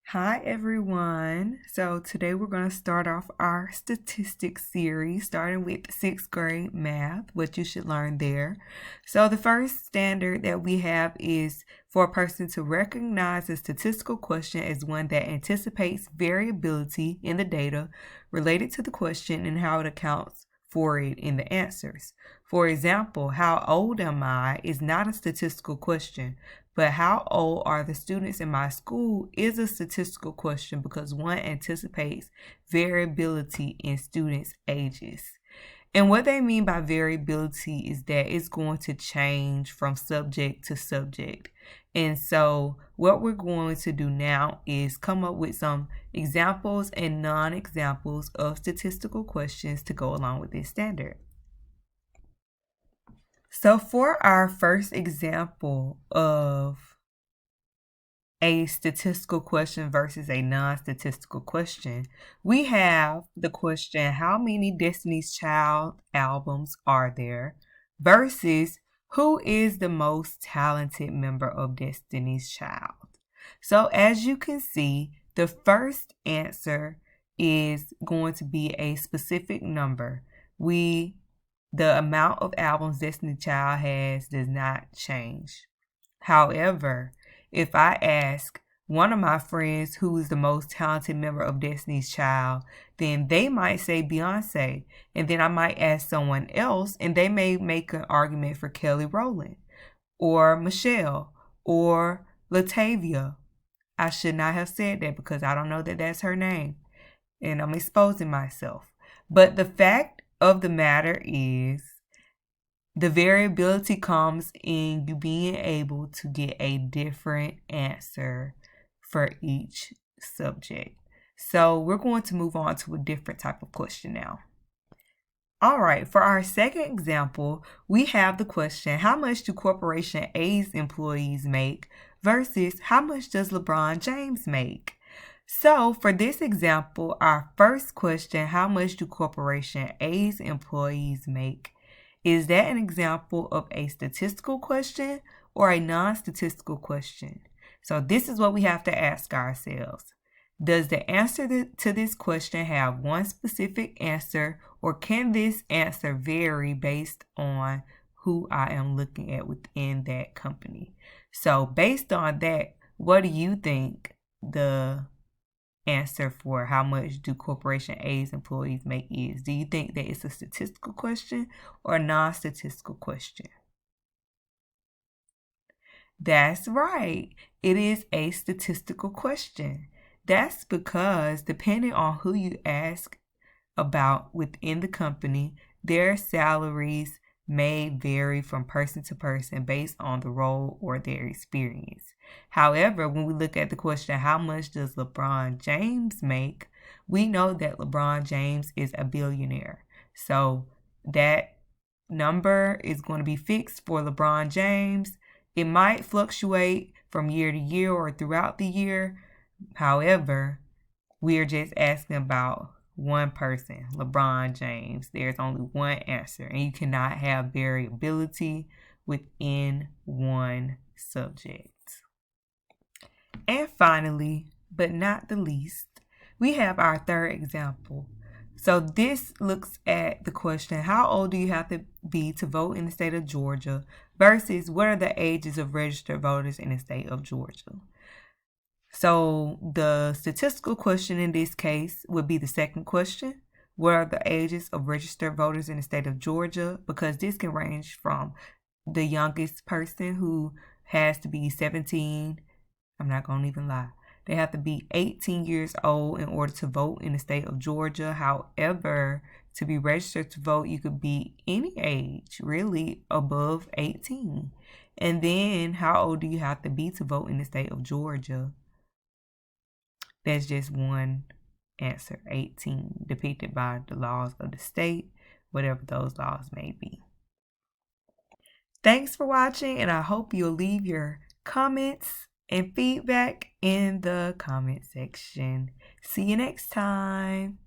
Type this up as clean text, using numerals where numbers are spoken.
Hi everyone. So today we're going to start off our statistics series starting with 6th grade math, what you should learn there. So the first standard that we have is for a person to recognize a statistical question as one that anticipates variability in the data related to the question and how it accounts for it in the answers. For example, how old am I is not a statistical question, but how old are the students in my school is a statistical question because one anticipates variability in students' ages. And what they mean by variability is that it's going to change from subject to subject. And so what we're going to do now is come up with some examples and non-examples of statistical questions to go along with this standard. So for our first example of a statistical question versus a non-statistical question, we have the question, how many Destiny's Child albums are there? Versus, who is the most talented member of Destiny's Child? So as you can see, the first answer is going to be a specific number. The amount of albums Destiny's Child has does not change. However, if I ask one of my friends who is the most talented member of Destiny's Child, then they might say Beyonce. And then I might ask someone else and they may make an argument for Kelly Rowland or Michelle or Latavia. I should not have said that because I don't know that that's her name. And I'm exposing myself. But the fact of the matter is, the variability comes in you being able to get a different answer for each subject. So we're going to move on to a different type of question now. All right, for our second example, we have the question, how much do Corporation A's employees make versus how much does LeBron James make? So for this example, our first question, how much do Corporation A's employees make? Is that an example of a statistical question or a non-statistical question? So this is what we have to ask ourselves. Does the answer to this question have one specific answer, or can this answer vary based on who I am looking at within that company? So based on that, what do you think the answer for how much do Corporation A's employees make is? Do you think that it's a statistical question or a non-statistical question? That's right. It is a statistical question. That's because depending on who you ask about within the company, their salaries may vary from person to person based on the role or their experience. However, when we look at the question, how much does LeBron James make? We know that LeBron James is a billionaire. So that number is going to be fixed for LeBron James. It might fluctuate from year to year or throughout the year. However, we're just asking about one person, LeBron James. There's only one answer, and you cannot have variability within one subject. And finally, but not the least, we have our third example. So this looks at the question, how old do you have to be to vote in the state of Georgia versus what are the ages of registered voters in the state of Georgia? So the statistical question in this case would be the second question. What are the ages of registered voters in the state of Georgia? Because this can range from the youngest person who has to be 17. I'm not going to even lie. They have to be 18 years old in order to vote in the state of Georgia. However, to be registered to vote, you could be any age, really above 18. And then how old do you have to be to vote in the state of Georgia? That's just one answer, 18, depicted by the laws of the state, whatever those laws may be. Thanks for watching, and I hope you'll leave your comments and feedback in the comment section. See you next time.